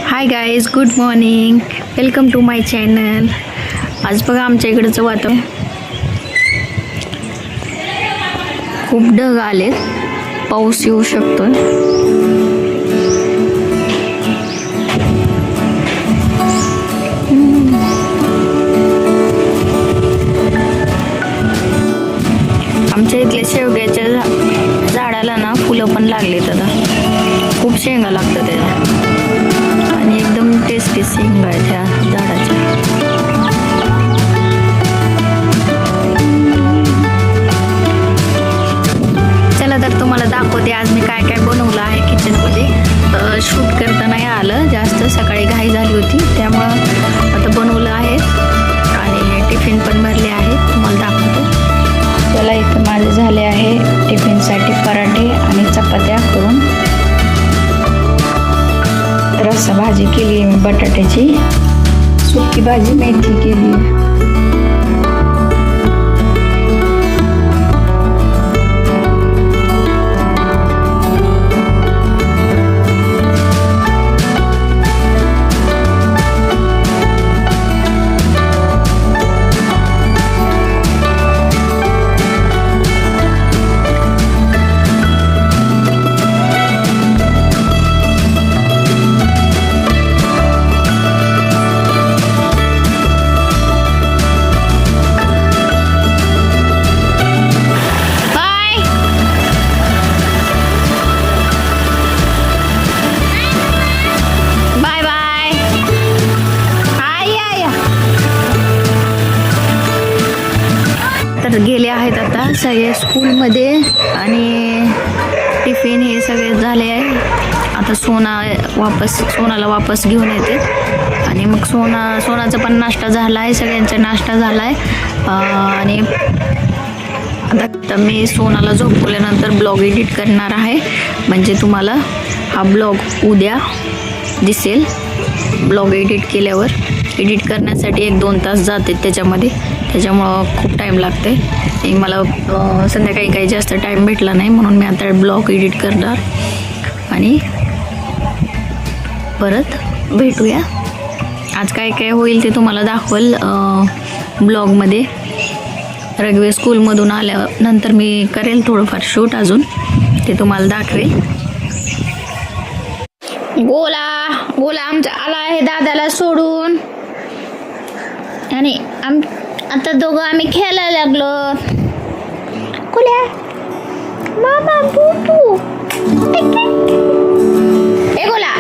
High guys, good morning. Welcome to my channel. आज बघा आमच्या इकडचं वातावरण खूप ढग आले, पाऊस येऊ शकतोय. आमच्या इथल्या शेवग्याच्या झाडाला ना फुलं पण लागलेत. आता खूप शेंगा लागतात त्याला आणि एकदम टेस्टी शेंगा आहे त्या झाडाच्या. चला तर तुम्हाला दाखवते आज मी काय काय बनवलं आहे किचनमध्ये. शूट करता नाही आलं जास्त, सकाळी घाई झाली होती त्यामुळं आता बनवलं आहे आणि टिफिन पण भरले आहेत, तुम्हाला दाखवतो. चला, इथं माझे झाले आहे टिफिनसाठी पराठे आणि चपात्या करून. रस्सा भाजी केली आहे मी बटाट्याची, सुकी भाजी मेथी केली आहे. तर गेले आहेत आता सगळे स्कूलमध्ये आणि टिफिन हे सगळे झाले आहे. आता सोनाला वापस घेऊन येते आणि मग सोनाचा पण नाश्ता झाला आहे, सगळ्यांचा नाश्ता झाला आहे. आणि आता मी सोनाला झोपवल्यानंतर ब्लॉग एडिट करणार आहे, म्हणजे तुम्हाला हा ब्लॉग उद्या दिसेल. ब्लॉग एडिट केल्यावर एडिट करण्यासाठी 1-2 तास जाते त्याच्यामुळं खूप टाईम लागते. मला संध्याकाळी काही जास्त टाईम भेटला नाही म्हणून मी आता ब्लॉग एडिट करणार आणि परत भेटूया. आज काय काय होईल ते तुम्हाला दाखवल ब्लॉगमध्ये. रघुवीर स्कूलमधून आल्यानंतर मी करेल थोडंफार शूट अजून, ते तुम्हाला दाखवेल. गोला आमचा आला आहे दादाला सोडून आणि आता दोघं आम्ही खेळायला लागलो. गोल्या मामा बुबू ए गोला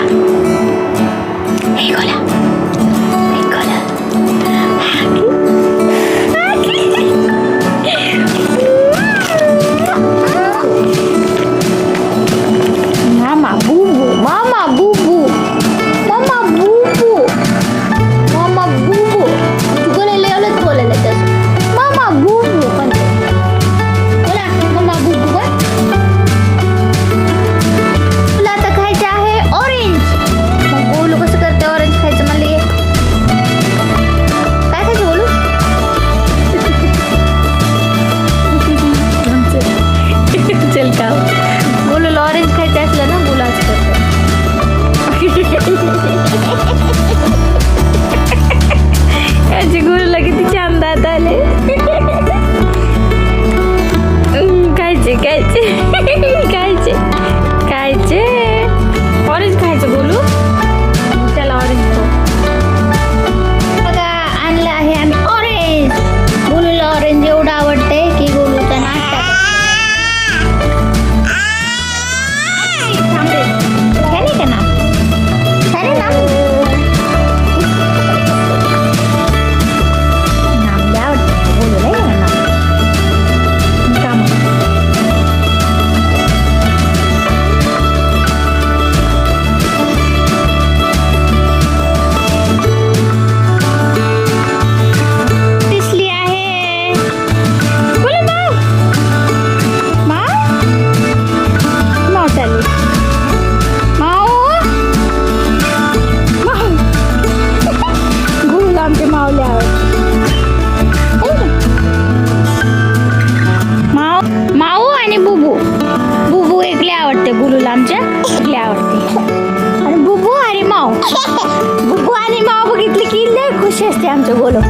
आहे आमचं गोलू.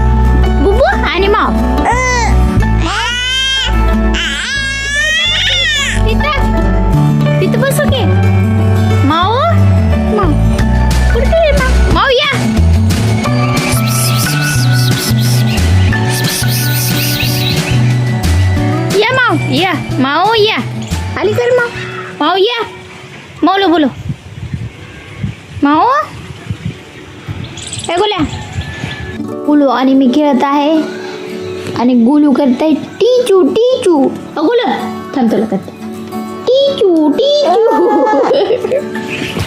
बुबू आणि माव. तिथं बसू की माव. माव कुठे माव या. या माव या. माव या. आली कर माव. माव या. मावलो बोलो. माव ए गोल्या. गुलू आणि मी खेळत आहे आणि गुलू करताय टीचू टीचू. गुलू थांब तुला करते टीचू टीचू.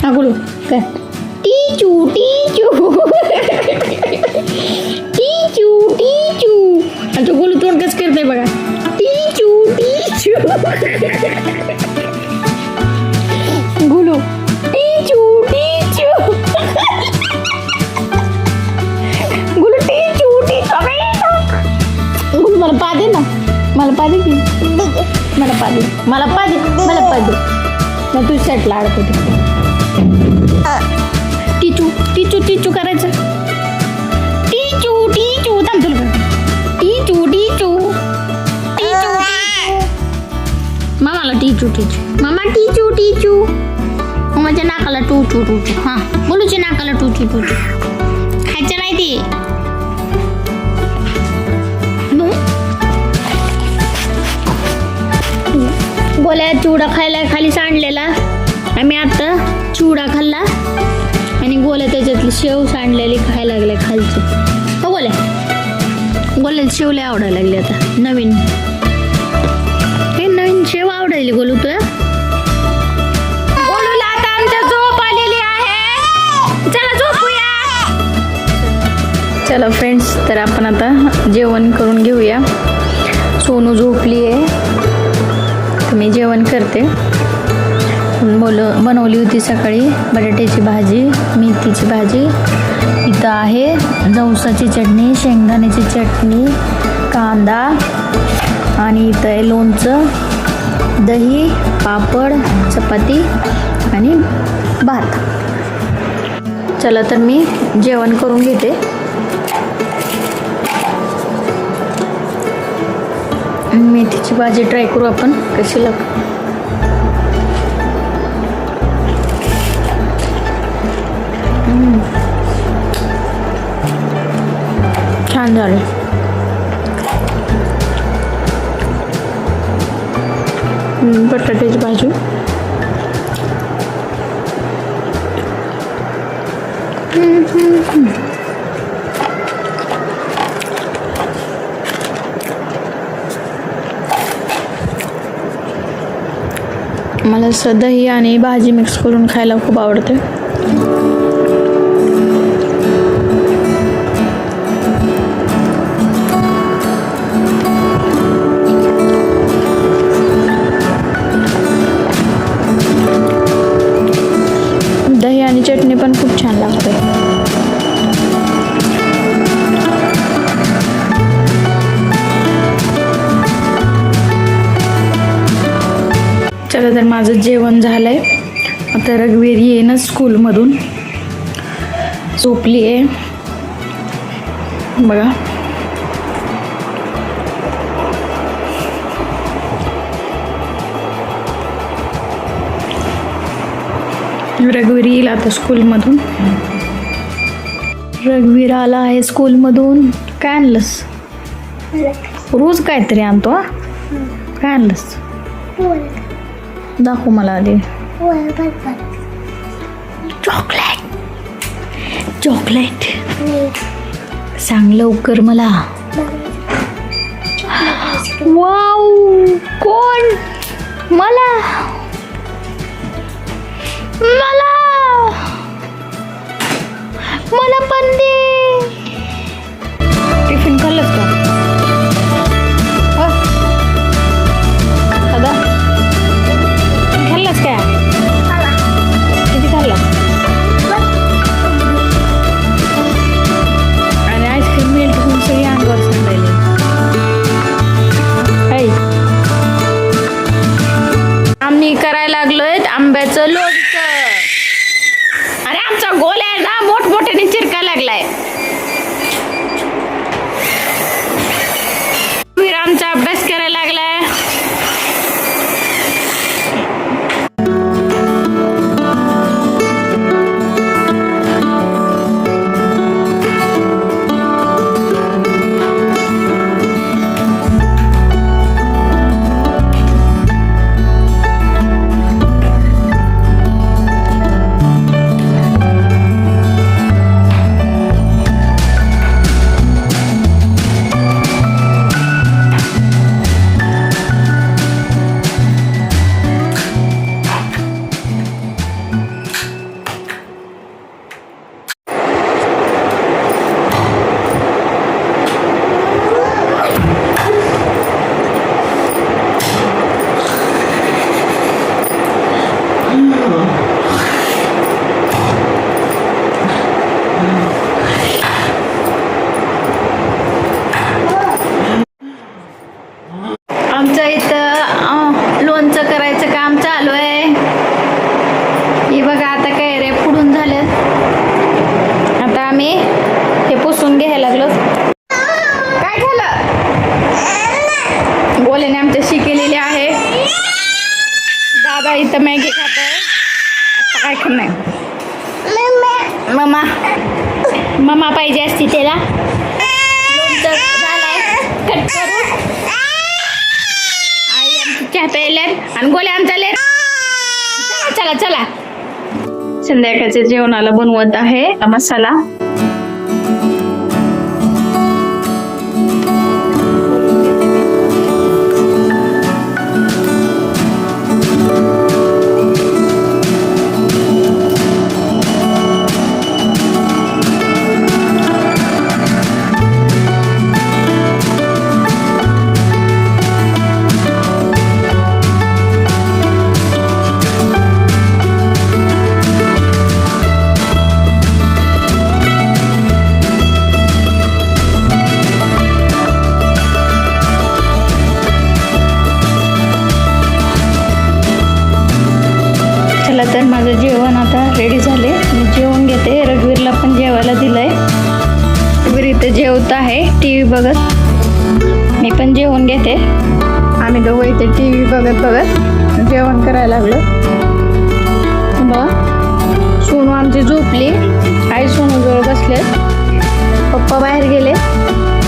हा गुलू कर टीचू टीचू. टीचू टीचू. आता गुलू तोंड कसं करताय बघा. टीचू टीचू. गुलू टीचू टीचू. गुलू टीचू टीचू. गुलू मला पा दे ना. मला पा दे की. मला पा दे. मला पा दे. मला पा दे. मग तू सेटला अडकवते. टीचू टीचू टीचू करायचं. टीचू टीचू. थांब तुला टीचू टीचू. टीचू मामाला टीचू टीचू. मामा टीचू टीचू. मामाच्या नाकाला टूचू टूचू. हां बोलूच्या नाकाला टूचू टूचू. खायचं नाही ते. गोल्या चिवडा खायला खाली सांडलेला. आम्ही आता चिवडा खाल्ला आणि गोल्या त्याच्यातली शेव सांडलेली खायला लागले खालची. हो गोल्या. गोल्याला शेवले आवडायला लागले आता नवीन. हे नवीन शेव आवडायली गोलू तुला. गोलूला आता आमच्या झोप आलेली आहे. चला झोपूया. चला फ्रेंड्स तर आपण आता जेवण करून घेऊया. सोनू झोपली आहे. मी जेवण करते. बनवली होती सकाळी बटाट्याची भाजी, मेथीची भाजी. इथं आहे जवसाची चटणी, शेंगदाण्याची चटणी, कांदा आणि इथं आहे लोणचं, दही, पापड, चपाती आणि भात. चला तर मी जेवण करून घेते. मेथीची भाजी ट्राय करू आपण कशी लागते. छान झालं. बटाट्याची भाजी. मला दही आणि भाजी मिक्स करून खायला खूप आवडते. दही आणि चटणी पण खूप छान लागते. चला तर माझं जेवण झालंय. आता रघुवीर येईन स्कूलमधून. झोपली आहे बघा. रघुवीर येईल आता स्कूलमधून. रघुवीर आला आहे स्कूलमधून. काय आणलंस? रोज काहीतरी आणतो. हा काय आणलंस दाखव मला आधी. चॉकलेट. चॉकलेट सांग लवकर मला. वाव कोण? मला मला मला पण दे. टिफिन खाल्लंस का? दादा खाल्लंस काय? किती खाल्लास? आणि आईस्क्रीम मेल्ट होऊन सगळी अंगावर सांडायली. आम्ही करायला लागलोय आंब्याचं लोणचं. आम्ही हे पुसून घ्यायला लागलो. काय झालं? गोल्याने आमच्याशी केलेली आहे. दादा इथं मॅगी खात आहे. आता काय खाणार? मम्मा मम्मा पाहिजे असती त्याला. लोणचं झालंय कट करू. आई आमची चहा प्यायल्यात आणि गोल्या आमचा लेट. चला चला संध्याकाळच्या जेवणाला बनवत आहे मसाला. तर माझं जेवण आता रेडी झाले. मी जेवण घेते. रघुवीरला पण जेवायला दिलंय. रघुवीर इथे जेवत आहे टी व्ही बघत. मी पण जेवण घेते. आम्ही दोघं इथे टी व्ही बघत बघत जेवण करायला लागलो. बघा सोनू आमची झोपली. आई सोनू जवळ बसले. पप्पा बाहेर गेले.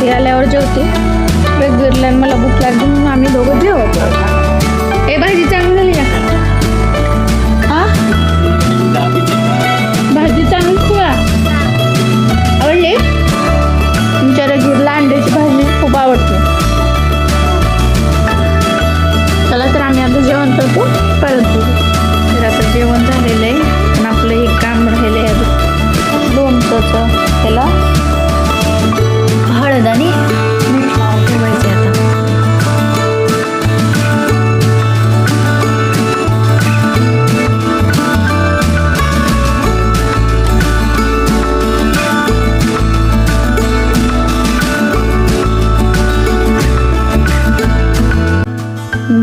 ते आल्यावर जेवते. रघुवीरला मला भूक लागली म्हणून आम्ही दोघं जेवतो. हे भाजी चांगली झाली का? भाजी चांगली खुवा आवडली. तुमच्या रघुवीरला अंड्याची भाजी खूप आवडते. चला तर आम्ही आता जेवण करतो. परत तर आता जेवण झालेलं आहे. पण आपलं हे काम राहिलं आहे लोणचं. त्याला हळद आणि मीठ लावून ठेवायचे आता.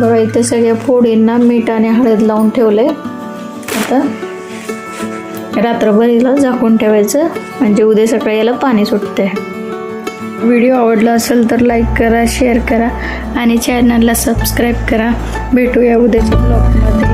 बघा इथे सगळ्या फोडींना मीठ आणि हळद लावून ठेवलंय. आता रात्रभरीला झाकून ठेवायचं म्हणजे उद्या सकाळी याला पाणी सुटते. व्हिडिओ आवडला असेल तर लाईक करा, शेअर करा आणि चॅनलला सबस्क्राईब करा. भेटूया उद्याच्या ब्लॉगमध्ये.